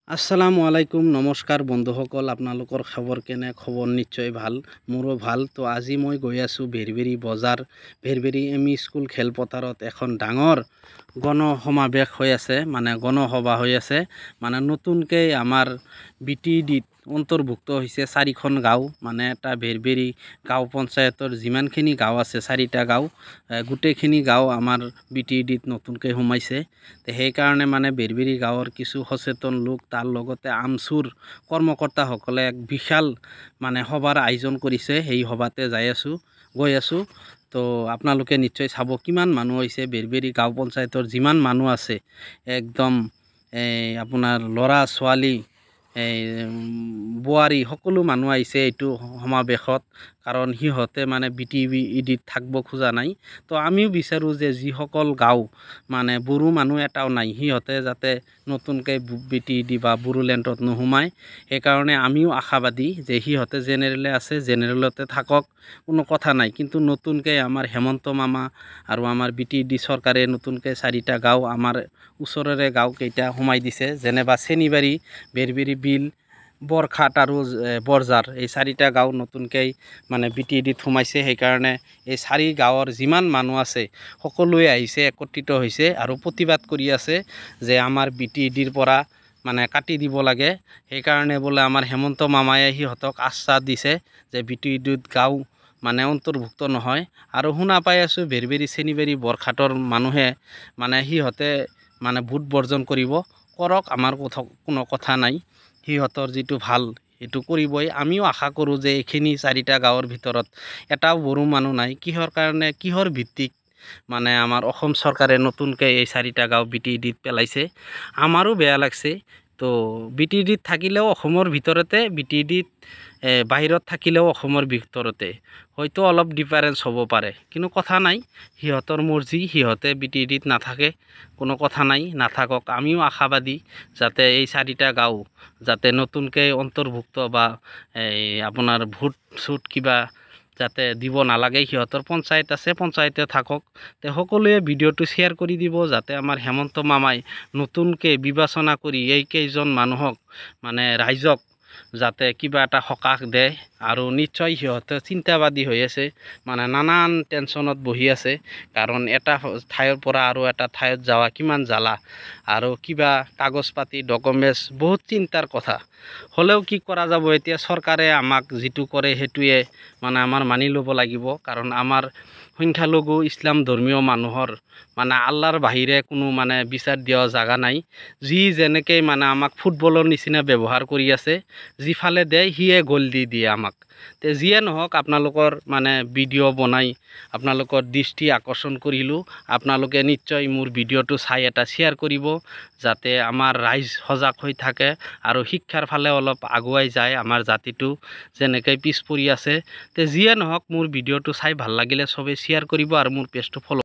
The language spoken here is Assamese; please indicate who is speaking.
Speaker 1: আসসালামু আলাইকুম নমস্কাৰ বন্ধুসকল আপোনালোকৰ খবৰ কেনে খবৰ নিশ্চয় ভাল মোৰো ভাল তো আজি মই গৈ আছোঁ ভেৰভেৰি বজাৰ ভেৰভেৰি এমই স্কুল খেলপথাৰত এখন ডাঙৰ গণসমাৱেশ হৈ আছে মানে গণসভা হৈ আছে মানে নতুনকৈ আমাৰ বিটিডিত অন্তৰ্ভুক্ত হৈছে 4খন গাঁও মানে এটা ভেৰভেৰি গাঁও পঞ্চায়তৰ যিমানখিনি গাঁও আছে 4টা গাঁও গোটেইখিনি গাঁও আমাৰ বিটিডিত নতুনকৈ সোমাইছে সেইকাৰণে মানে ভেৰভেৰি গাঁৱৰ কিছু সচেতন লোক তাৰ লগতে আমচুৰ কৰ্মকৰ্তাসকলে এক বিশাল মানে সভাৰ আয়োজন কৰিছে সেই সভাতে গৈ আছোঁ তো আপোনালোকে নিশ্চয় চাব কিমান মানুহ হৈছে ভেৰভেৰি গাঁও পঞ্চায়তৰ যিমান মানুহ আছে একদম আপোনাৰ ল'ৰা ছোৱালী বোৱাৰী সকলো মানুহ আহিছে এইটো সমাৱেশত কাৰণ সিহঁতে মানে বিটিডিত থাকিব খোজা নাই তো আমিও বিচাৰোঁ যে যিসকল গাঁও মানে বড়ো মানুহ এটাও নাই সিহঁতে যাতে নতুনকৈ বিটিডি বা বড়োলেণ্ডত নোসোমায় সেইকাৰণে আমিও আশাবাদী যে সিহঁতে জেনেৰেলে আছে জেনেৰেলতে থাকক কোনো কথা নাই কিন্তু নতুনকৈ আমাৰ হেমন্ত মামা আৰু আমাৰ বিটিডি চৰকাৰে নতুনকৈ 4টা গাঁও আমাৰ ওচৰৰে গাঁওকেইটা সোমাই দিছে যেনেবা চেনিবাৰী ভেৰভেৰি বিল বৰখাট আৰু বৰজাৰ এই 4টা গাঁও নতুনকৈ মানে বিটিডিত সোমাইছে সেইকাৰণে এই 4 গাঁৱৰ যিমান মানুহ আছে সকলোৱে আহিছে একত্ৰিত হৈছে আৰু প্ৰতিবাদ কৰি আছে যে আমাৰ বিটিডিৰ পৰা মানে কাটি দিব লাগে সেইকাৰণে বোলে আমাৰ হেমন্ত মামায়ে সিহঁতক আশ্বাস দিছে যে বিটিডিত গাঁও মানে অন্তৰ্ভুক্ত নহয় আৰু শুনা পাই আছোঁ ভেৰভেৰি চেনিবাৰী বৰখাটৰ মানুহে মানে সিহঁতে মানে ভোট বৰ্জন কৰক আমাৰ কোনো কথা নাই সিহঁতৰ যিটো ভাল এইটো কৰিবই আমিও আশা কৰোঁ যে এইখিনি 4টা গাঁৱৰ ভিতৰত এটাও বড়ো মানুহ নাই কিহৰ ভিত্তিক মানে আমাৰ অসম চৰকাৰে নতুনকৈ এই 4টা গাঁও বিটিডিত পেলাইছে আমাৰো বেয়া লাগছে তো বিটিডিত থাকিলেও অসমৰ ভিতৰতে বিটিডিত বাহিৰত থাকিলেও অসমৰ ভিতৰতে হয়তো অলপ ডিফাৰেঞ্চ হ'ব পাৰে কিন্তু কথা নাই সিহঁতৰ মৰ্জি সিহঁতে বিটিডিত নাথাকে কোনো কথা নাই নাথাকক আমিও আশাবাদী যাতে এই 4টা গাঁও যাতে নতুনকৈ অন্তৰ্ভুক্ত বা আপোনাৰ ভোট চুট কিবা যাতে দিব নালাগে সিহঁতৰ পঞ্চায়ত আছে পঞ্চায়তে থাকক তে সকলোৱে ভিডিঅ'টো শ্বেয়াৰ কৰি দিব যাতে আমাৰ হেমন্ত মামাই নতুনকৈ বিবেচনা কৰি এই কেইজন মানুহক মানে ৰাইজক যাতে কিবা এটা সকাহ দিয়ে আৰু নিশ্চয় সিহঁতে চিন্তাবাদী হৈ আছে মানে নানান টেনশ্যনত বহি আছে কাৰণ এটা ঠাইৰ পৰা আৰু এটা ঠাইত যোৱা কিমান জ্বালা আৰু কিবা কাগজ পাতি ডকুমেণ্টছ বহুত চিন্তাৰ কথা হ'লেও কি কৰা যাব এতিয়া চৰকাৰে আমাক যিটো কৰে সেইটোৱে মানে আমাৰ মানি ল'ব লাগিব কাৰণ আমাৰ সংখ্যালঘু ইছলাম ধৰ্মীয় মানুহৰ মানে আল্লাহৰ বাহিৰে কোনো মানে বিচাৰ দিয়া জাগা নাই যি যেনেকৈ মানে আমাক ফুটবলৰ নিচিনা ব্যৱহাৰ কৰি আছে যিফালে দিয়ে সিয়ে গ'ল দি দিয়ে আমাক তে যিয়ে নহওক আপোনালোকৰ মানে ভিডিঅ' বনাই আপোনালোকৰ দৃষ্টি আকৰ্ষণ কৰিলোঁ আপোনালোকে নিশ্চয় মোৰ ভিডিঅ'টো চাই এটা শ্বেয়াৰ কৰিব যাতে আমাৰ ৰাইজ সজাগ হৈ থাকে আৰু শিক্ষাৰ ফালে অলপ আগুৱাই যায় আমাৰ জাতিটো যেনেকৈ পিছ পৰি আছে তে যিয়ে নহওক মোৰ ভিডিঅ'টো চাই ভাল লাগিলে চবেই শ্বেয়াৰ কৰিব আৰু মোৰ পেজটো ফ'ল'